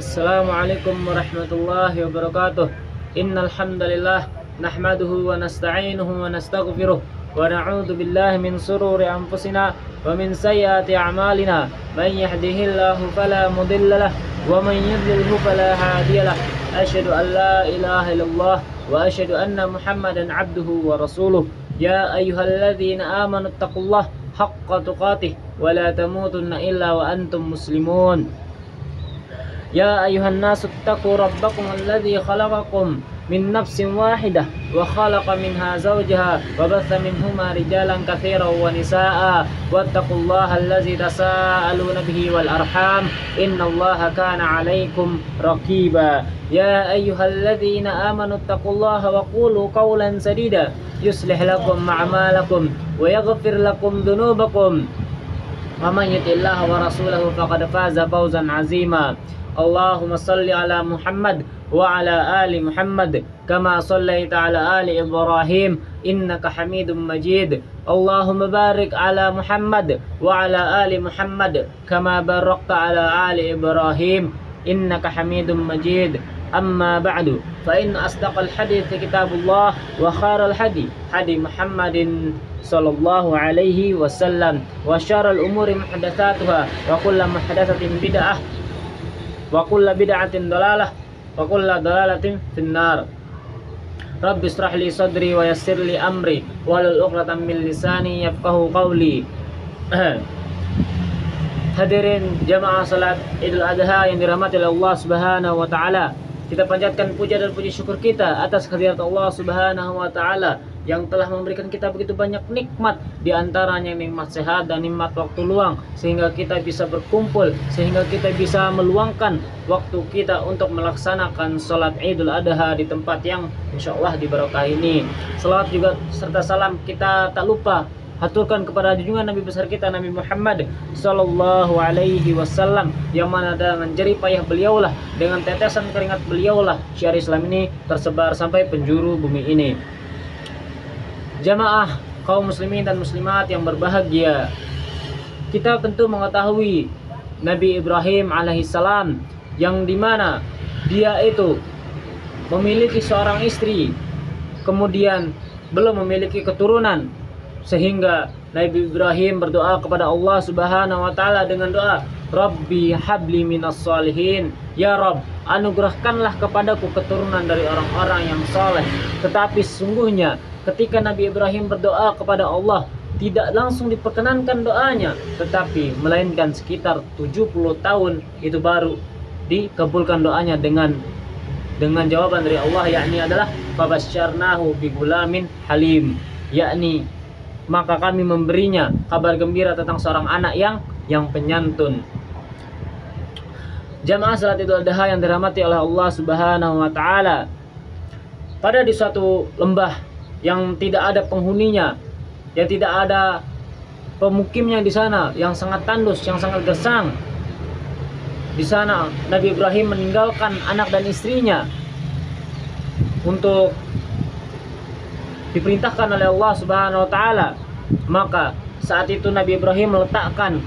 Assalamualaikum warahmatullahi wabarakatuh. Innal hamdalillah nahmaduhu wa nasta'inuhu wa nastaghfiruh wa na'udzu billahi min shururi anfusina wa min sayyiati a'malina. Man yahdihillahu fala mudilla lahu wa man yudlilhu fala hadiya lahu. Asyhadu an la ilaha illallah wa asyhadu anna Muhammadan 'abduhu wa rasuluh. Ya ayyuhalladzina amanu taqullaha haqqa tuqatih wa la tamutunna illa wa antum muslimun. Ya ayuhan nasu ittaqu rabbakum alladzi khalaqakum min nafsin wahidah wa khalaqa minha zawjaha wa batha minhuma rijalan katsiran wa nisaa'a wattaqullaha allazi tasaaluna bihi wal arham innallaha kana 'alaikum raqiba. Ya ayyuhalladzina amanu ittaqullaha wa qulu qawlan sadida yuslih lakum a'malakum wa yaghfir lakum dhunubakum wa man yuti'illaha wa rasulahu faqad faza fawzan 'azima. Allahumma salli ala Muhammad wa ala ali Muhammad kama sallaita ala ali Ibrahim innaka Hamidum Majid. Allahumma barik ala Muhammad wa ala ali Muhammad kama barakta ala ali Ibrahim innaka Hamidum Majid. Amma ba'du, fa inna asdaqal hadits kitabullah wa khairal hadi Muhammadin sallallahu alaihi wasallam wa syarrul umuri muhdatsatuha wa kullu muhdatsatin bid'ah wa kullu bid'atin dalalah wa kullu dalalatin finnar. Rabbi israh li sadri wa yassir li amri wahlul 'uqdatam min lisani yafqahu qawli. Hadirin jamaah salat Idul Adha yang dirahmati oleh Allah Subhanahu wa taala. Kita panjatkan puja dan puji syukur kita atas kehadirat Allah Subhanahu wa taala yang telah memberikan kita begitu banyak nikmat, di antaranya nikmat sehat dan nikmat waktu luang, sehingga kita bisa berkumpul, sehingga kita bisa meluangkan waktu kita untuk melaksanakan sholat Idul Adha di tempat yang insya Allah diberkah ini. Salawat juga serta salam kita tak lupa haturkan kepada junjungan Nabi besar kita Nabi Muhammad sallallahu alaihi wasallam, yang mana dengan jerih payah beliaulah, dengan tetesan keringat beliaulah syiar Islam ini tersebar sampai penjuru bumi ini. Jamaah kaum muslimin dan muslimat yang berbahagia, kita tentu mengetahui Nabi Ibrahim alaihissalam, yang dimana dia itu memiliki seorang istri, kemudian belum memiliki keturunan, sehingga Nabi Ibrahim berdoa kepada Allah Subhanahu wa taala dengan doa, Rabbi habli minas sholihin, ya Rabb, anugerahkanlah kepadaku keturunan dari orang-orang yang saleh. Tetapi sesungguhnya ketika Nabi Ibrahim berdoa kepada Allah, tidak langsung diperkenankan doanya, tetapi melainkan sekitar 70 tahun itu baru dikabulkan doanya dengan jawaban dari Allah, yakni adalah fabasyarnahu bigulamin halim, yakni maka kami memberinya kabar gembira tentang seorang anak yang penyantun. Jamaah salat Idul Adha yang dirahmati oleh Allah Subhanahu wa taala, pada di suatu lembah yang tidak ada penghuninya, yang tidak ada pemukimnya di sana, yang sangat tandus, yang sangat gersang. Di sana Nabi Ibrahim meninggalkan anak dan istrinya untuk diperintahkan oleh Allah Subhanahu wa taala. Maka saat itu Nabi Ibrahim meletakkan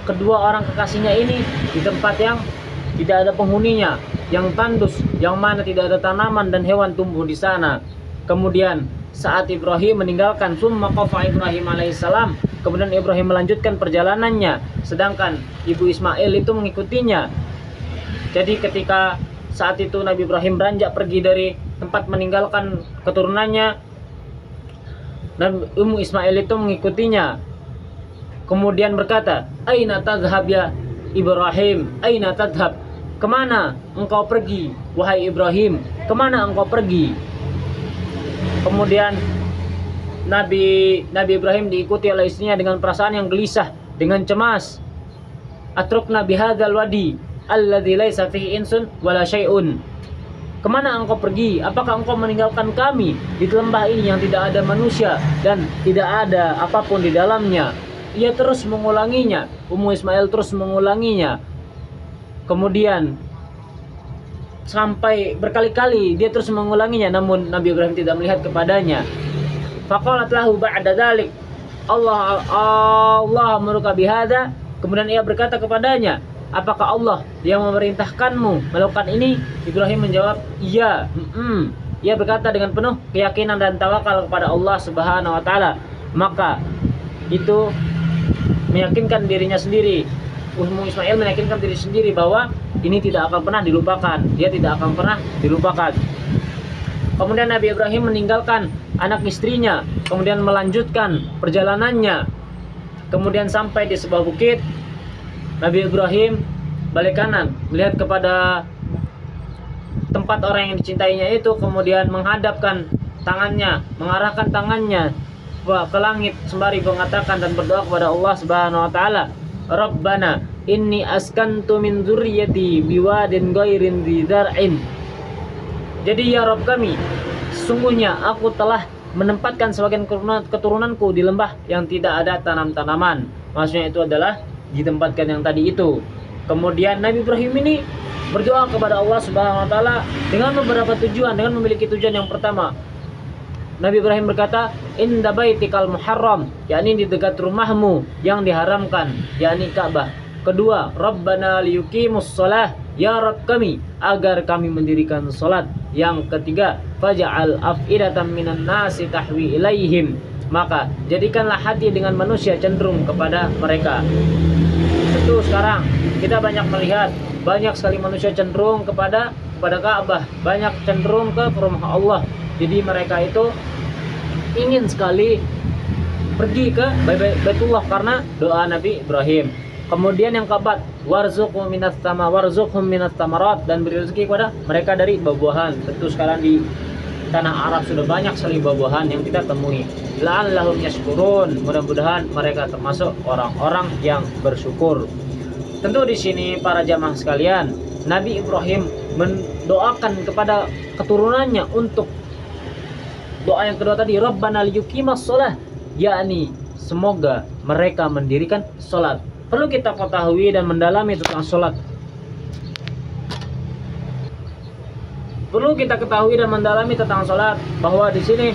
kedua orang kekasihnya ini di tempat yang tidak ada penghuninya, yang tandus, yang mana tidak ada tanaman dan hewan tumbuh di sana. Kemudian saat Ibrahim meninggalkan, summa qafa Ibrahim alaihissalam, kemudian Ibrahim melanjutkan perjalanannya, sedangkan ibu Ismail itu mengikutinya. Jadi ketika saat itu Nabi Ibrahim beranjak pergi dari tempat meninggalkan keturunannya, dan Ummu Ismail itu mengikutinya, kemudian berkata, Aina tadhhab ya Ibrahim, Aina tadhhab, kemana engkau pergi wahai Ibrahim, kemana engkau pergi? Kemudian Nabi Ibrahim diikuti oleh istrinya dengan perasaan yang gelisah, dengan cemas. Atrukna bihadzal wadi alladzi laisa fihi insun wala syai'un, kemana engkau pergi? Apakah engkau meninggalkan kami di lembah ini yang tidak ada manusia dan tidak ada apapun di dalamnya? Ia terus mengulanginya, Ummu Ismail terus mengulanginya. Kemudian sampai berkali-kali dia terus mengulanginya, namun Nabi Ibrahim tidak melihat kepadanya. Faqalat lahu ba'da dzalik, Allah amuruka bihadza, kemudian ia berkata kepadanya, apakah Allah yang memerintahkanmu melakukan ini? Ibrahim menjawab, iya. Ia berkata dengan penuh keyakinan dan tawakal kepada Allah Subhanahu wa taala. Maka itu meyakinkan dirinya sendiri. Ummu Ismail meyakinkan diri sendiri bahwa ini tidak akan pernah dilupakan. Dia tidak akan pernah dilupakan. Kemudian Nabi Ibrahim meninggalkan anak istrinya, kemudian melanjutkan perjalanannya. Kemudian sampai di sebuah bukit, Nabi Ibrahim balik kanan, melihat kepada tempat orang yang dicintainya itu, kemudian menghadapkan tangannya, mengarahkan tangannya ke langit sembari mengatakan dan berdoa kepada Allah Subhanahu wa taala, Rabbana inni askantu min dzurriyyati biwadin ghairin dzi dzar'in. Jadi ya Rabb kami, sesungguhnya aku telah menempatkan sebagian keturunanku di lembah yang tidak ada tanam-tanaman. Maksudnya itu adalah ditempatkan yang tadi itu. Kemudian Nabi Ibrahim ini berdoa kepada Allah Subhanahu wa taala dengan beberapa tujuan, dengan memiliki tujuan yang pertama. Nabi Ibrahim berkata, "Inda baitikal muharram," yakni di dekat rumahmu yang diharamkan, yakni Ka'bah. Kedua, Rabbana liyuqimus shalah, ya Rabb kami, agar kami mendirikan salat. Yang ketiga, faj'al af'idatan minan nasi tahwi ilaihim, maka jadikanlah hati dengan manusia cenderung kepada mereka. Tentu sekarang kita banyak melihat banyak sekali manusia cenderung kepada Ka'bah, banyak cenderung ke rumah Allah. Jadi mereka itu ingin sekali pergi ke Baitullah karena doa Nabi Ibrahim. Kemudian yang keempat, warzuqhum minas thamarat, dan beri rezeki kepada mereka dari buah-buahan. Tentu sekarang di tanah Arab sudah banyak sekali buah-buahan yang kita temui. La'allahum yashkurun, mudah-mudahan mereka termasuk orang-orang yang bersyukur. Tentu di sini para jamaah sekalian, Nabi Ibrahim mendoakan kepada keturunannya untuk doa yang kedua tadi, Rabbana liyuqimas shalah, yakni semoga mereka mendirikan salat. Perlu kita ketahui dan mendalami tentang salat. Perlu kita ketahui dan mendalami tentang salat bahwa di sini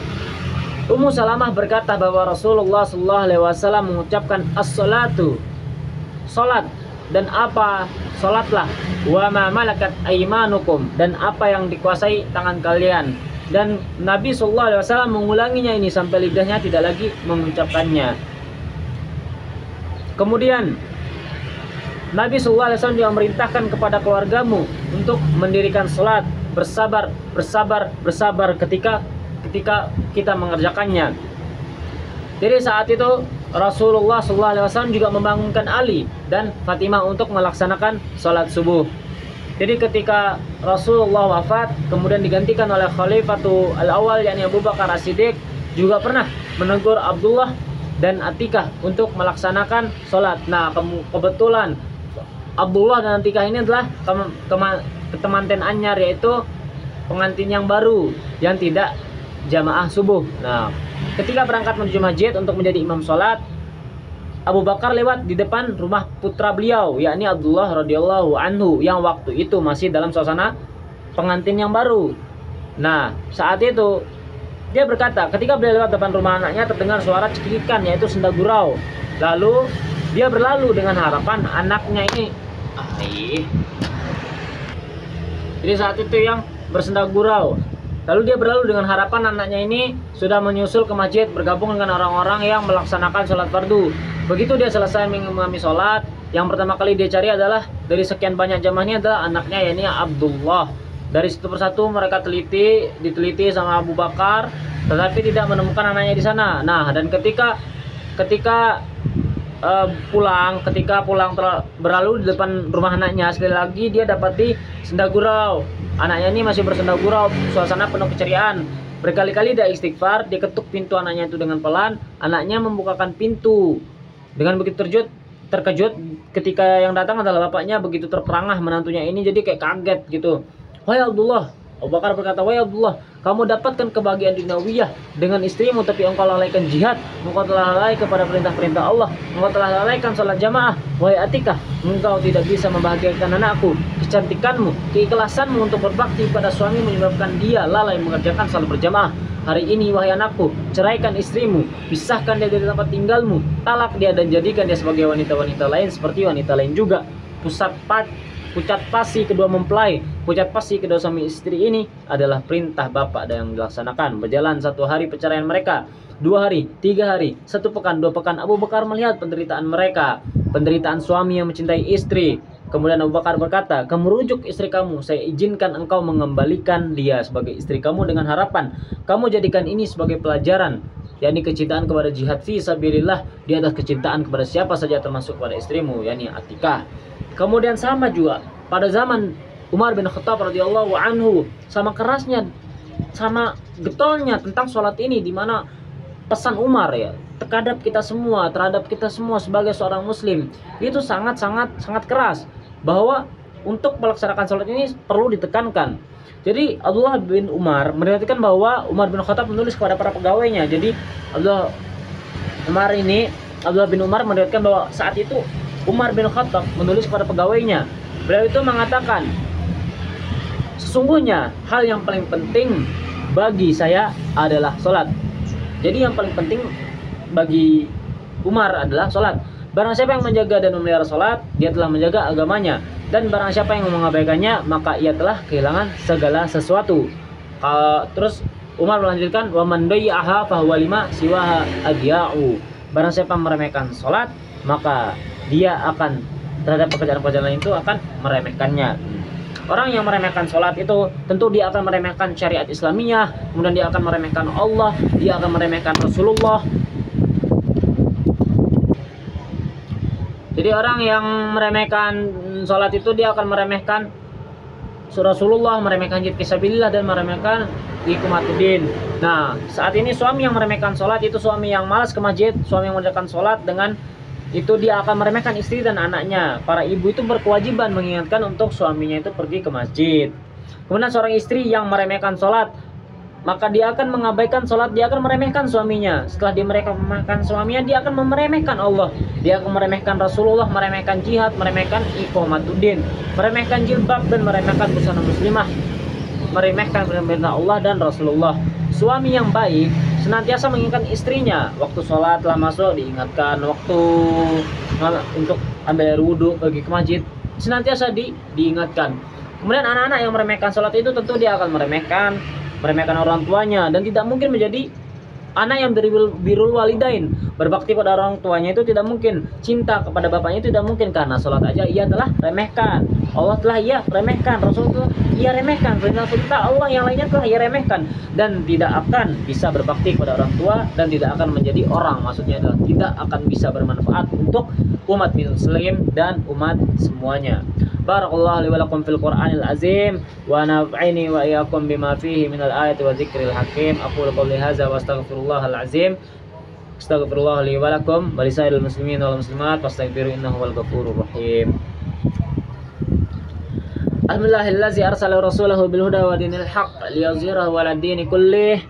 Ummu Salamah berkata bahwa Rasulullah sallallahu alaihi wasallam mengucapkan as-salatu, salat, dan apa salatlah, wa ma malakat aymanukum, dan apa yang dikuasai tangan kalian. Dan Nabi sallallahu alaihi wasallam mengulanginya ini sampai lidahnya tidak lagi mengucapkannya. Kemudian Nabi sallallahu alaihi wasallam juga memerintahkan kepada keluargamu untuk mendirikan salat, bersabar ketika kita mengerjakannya. Jadi saat itu Rasulullah sallallahu alaihi wasallam juga membangunkan Ali dan Fatimah untuk melaksanakan salat subuh. Jadi ketika Rasulullah wafat, kemudian digantikan oleh Khalifatul Awal yakni Abu Bakar As-Siddiq, juga pernah menegur Abdullah dan Atikah untuk melaksanakan salat. Nah, kebetulan Abdullah dan Atikah ini adalah ketemanten anyar, yaitu pengantin yang baru yang tidak jamaah subuh. Nah, ketika berangkat menuju masjid untuk menjadi imam salat, Abu Bakar lewat di depan rumah putra beliau, yakni Abdullah radhiyallahu anhu, yang waktu itu masih dalam suasana pengantin yang baru. Nah, saat itu dia berkata, ketika beliau lewat depan rumah anaknya, terdengar suara cekikikan, yaitu senda gurau. Lalu dia berlalu dengan harapan anaknya ini. Jadi saat itu yang bersenda gurau. Lalu dia berlalu dengan harapan anaknya ini sudah menyusul ke masjid, bergabung dengan orang-orang yang melaksanakan sholat fardu. Begitu dia selesai mengimami sholat, yang pertama kali dia cari adalah dari sekian banyak jamaah ini adalah anaknya, yakni Abdullah. Dari satu persatu mereka diteliti sama Abu Bakar, tetapi tidak menemukan anaknya di sana. Nah, dan ketika pulang berlalu di depan rumah anaknya, sekali lagi dia dapati senda gurau. Anaknya ini masih bersenda gurau, suasana penuh keceriaan. Berkali-kali dia istighfar, dia ketuk pintu anaknya itu dengan pelan. Anaknya membukakan pintu dengan begitu terkejut ketika yang datang adalah bapaknya, begitu terperangah menantunya ini, jadi kayak kaget gitu. Wahai Abdullah, Abu Bakar berkata, wahai Abdullah, kamu dapatkan kebahagiaan duniawiyah dengan istrimu, tapi engkau lalaikan jihad, engkau telah lalai kepada perintah-perintah Allah, engkau telah lalaikan salat jamaah. Wahai Atikah, engkau tidak bisa membahagiakan anakku. Kecantikanmu, keikhlasanmu untuk berbakti pada suami menyebabkan dia lalai mengerjakan salat berjamaah. Hari ini wahai anakku, ceraikan istrimu, pisahkan dia dari tempat tinggalmu, talak dia dan jadikan dia sebagai wanita-wanita lain seperti wanita lain juga. pucat pasi kedua mempelai, pucat pasi kedua suami istri ini adalah perintah bapak dan yang dilaksanakan. Berjalan 1 hari perceraian mereka, 2 hari, 3 hari, 1 pekan, 2 pekan, Abu Bakar melihat penderitaan mereka, penderitaan suami yang mencintai istri. Kemudian Abu Bakar berkata, kamu rujuk istri kamu, saya izinkan engkau mengembalikan dia sebagai istri kamu dengan harapan kamu jadikan ini sebagai pelajaran, yakni kecintaan kepada jihad fi sabilillah di atas kecintaan kepada siapa saja termasuk kepada istrimu, yakni Atikah. Kemudian sama juga pada zaman Umar bin Khattab radhiyallahu anhu, sama kerasnya, sama getolnya tentang sholat ini, di mana pesan Umar ya terhadap kita semua sebagai seorang muslim itu sangat keras, bahwa untuk melaksanakan sholat ini perlu ditekankan. Jadi Abdullah bin Umar meriwayatkan bahwa Umar bin Khattab menulis kepada para pegawainya. Jadi Abdullah bin Umar meriwayatkan bahwa saat itu Umar bin Khattab menulis kepada pegawainya. Beliau itu mengatakan, sesungguhnya hal yang paling penting bagi saya adalah sholat. Jadi yang paling penting bagi Umar adalah sholat. Barang siapa yang menjaga dan memelihara sholat, dia telah menjaga agamanya. Dan barang siapa yang mengabaikannya, maka ia telah kehilangan segala sesuatu. Terus Umar melanjutkan, wa man dayya'aha fahuwa lima siwaha adya'u. Barang siapa meremehkan sholat, maka dia akan terhadap pekerjaan-pekerjaan lain itu akan meremehkannya. Orang yang meremehkan sholat itu tentu dia akan meremehkan syariat Islamiyah, kemudian dia akan meremehkan Allah, dia akan meremehkan Rasulullah. Jadi orang yang meremehkan sholat itu dia akan meremehkan Rasulullah, meremehkan jihad fisabilillah, dan meremehkan iqamatuddin. Nah, saat ini suami yang meremehkan sholat itu suami yang malas ke masjid, suami yang mengerjakan sholat, dengan itu dia akan meremehkan istri dan anaknya. Para ibu itu berkewajiban mengingatkan untuk suaminya itu pergi ke masjid. Kemudian seorang istri yang meremehkan sholat, maka dia akan mengabaikan sholat, dia akan meremehkan suaminya. Setelah dia meremehkan suaminya, dia akan meremehkan Allah, dia akan meremehkan Rasulullah, meremehkan jihad, meremehkan iqamatuddin, meremehkan jilbab, dan meremehkan busana muslimah, meremehkan perintah Allah dan Rasulullah. Suami yang baik senantiasa mengingatkan istrinya, waktu sholat telah masuk diingatkan, waktu untuk ambil air wudhu, pergi ke masjid, senantiasa diingatkan. Kemudian anak-anak yang meremehkan sholat itu tentu dia akan meremehkan orang tuanya, dan tidak mungkin menjadi anak yang birrul walidain, berbakti pada orang tuanya itu tidak mungkin, cinta kepada bapaknya itu tidak mungkin, karena sholat aja ia telah remehkan, Allah telah ia remehkan, Rasul telah ia remehkan, perintah Allah yang lainnya telah ia remehkan, dan tidak akan bisa berbakti kepada orang tua, dan tidak akan menjadi orang, maksudnya adalah tidak akan bisa bermanfaat untuk umat muslim dan umat semuanya. Barakallahu li wa lakum fil Qur'anil azim wa naf'ini wa iyyakum bima fihi minal ayati wa dzikril hakim. Aqulu qouli hadza wa astaghfirullahal azim. Astaghfirullah li wa lakum wa lisairil muslimin wal muslimat fastaghfiru innahu wal ghafurur rahim. Alhamdulillahillazi arsala rasulahu bil huda wa dinil haqq liyuzhirahu 'alad dini kullih.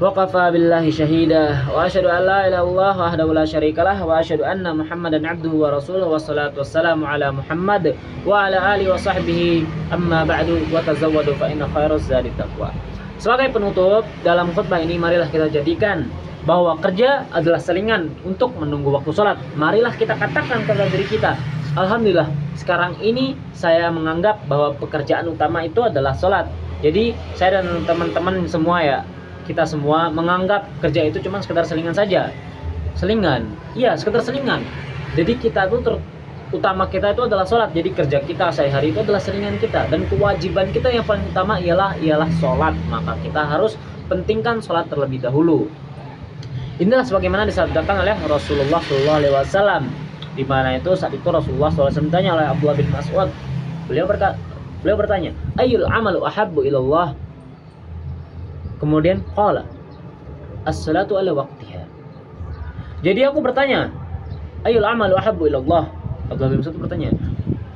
Waqafa billahi syahida wa asyhadu an la ilaha illallah wahdahu la syarikalah wa asyhadu anna Muhammadan abduhu wa rasuluhu wassalatu wassalamu ala Muhammad wa ala alihi wa sahbihi amma ba'du wa tazawwadu fa inna khairaz zadi taqwa. Sebagai penutup dalam khutbah ini, marilah kita jadikan bahwa kerja adalah selingan untuk menunggu waktu sholat. Marilah kita katakan kepada diri kita, alhamdulillah sekarang ini saya menganggap bahwa pekerjaan utama itu adalah sholat. Jadi saya dan teman-teman semua ya, kita semua menganggap kerja itu cuma sekedar selingan saja. Selingan, iya sekedar selingan. Jadi kita itu utama kita itu adalah sholat. Jadi kerja kita sehari-hari itu adalah selingan kita, dan kewajiban kita yang paling utama ialah sholat. Maka kita harus pentingkan sholat terlebih dahulu. Inilah sebagaimana disabdakan oleh Rasulullah SAW, di mana itu saat itu Rasulullah SAW ditanya oleh Abdullah bin Mas'ud. Beliau bertanya, ayyul amalu ahabbu ilallah? Kemudian qala as-salatu ala waqtiha. Jadi aku bertanya, ayyul amalu ahabbu ilallah? Abdullah bin Mas'ud bertanya,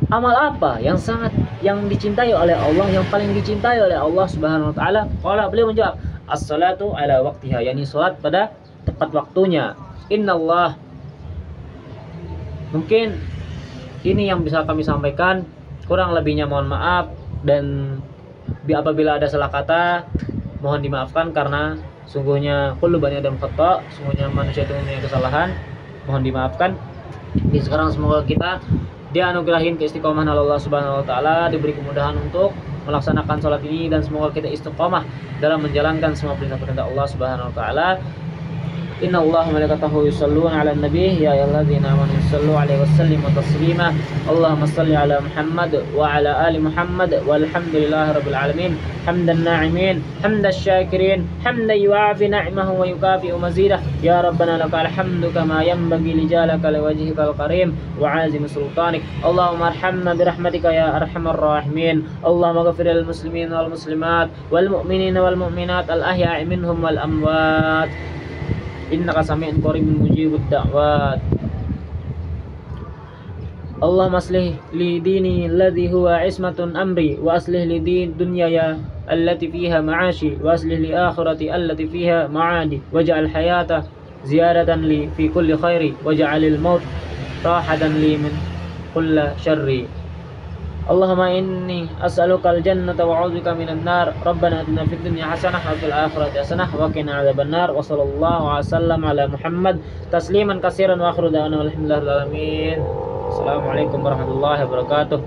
amal apa yang dicintai oleh Allah, yang paling dicintai oleh Allah Subhanahu wa taala? Qala, beliau menjawab, as-salatu ala waqtiha, yakni salat pada tepat waktunya. Innallah. Mungkin ini yang bisa kami sampaikan, kurang lebihnya mohon maaf, dan apabila ada salah kata mohon dimaafkan, karena sungguhnya kullu bani adam khata', sungguhnya manusia itu mempunyai kesalahan, mohon dimaafkan. Jadi sekarang semoga kita dianugerahin keistiqomahan Allah Subhanahu wa taala, diberi kemudahan untuk melaksanakan sholat ini, dan semoga kita istiqomah dalam menjalankan semua perintah-perintah Allah Subhanahu wa taala. Inna Allah malaikatahu yusalluna ala nabi ya ayyuhalladzina amanu sallu alaihi wasallimu taslima. Allahumma salli ala Muhammad wa ala ali Muhammad walhamdulillahi rabbil alamin. Hamdan na'imin, hamdan syakirin, hamdan yuafi na'mahu wa yukafi'u mazidah. Ya Rabbana lakal hamdu kama yanbaghi li jalaka liwajhikal karim wa azim sultanik. Allahumma arhamna birahmatika ya arhamar rahimin. Allahumma ghfir lil muslimin wal muslimat wal mu'minina wal mu'minat al ahya'i minhum wal amwat. Innaka sami'un qaribun mujibud da'wat. Allahumma aslih li dini alladhi huwa ismatun amri wa aslih li din dunyaya allati fiha ma'ashi wa aslih li akhirati allati fiha ma'adi waj'al hayata ziyadatan li fi kulli khairi waj'alil maut rahatan li min kulli syarri. Allahumma inni as'alukal jannata wa a'udzubika minan nar. Rabbana atina fid dunya hasanah wa fil akhirati hasanah wa qina adzabannar. Wa sallallahu alaihi wasallam ala Muhammad tasliman katsiran wa akhiru da'wana walhamdulillahi rabbil alamin. Assalamualaikum warahmatullahi wabarakatuh.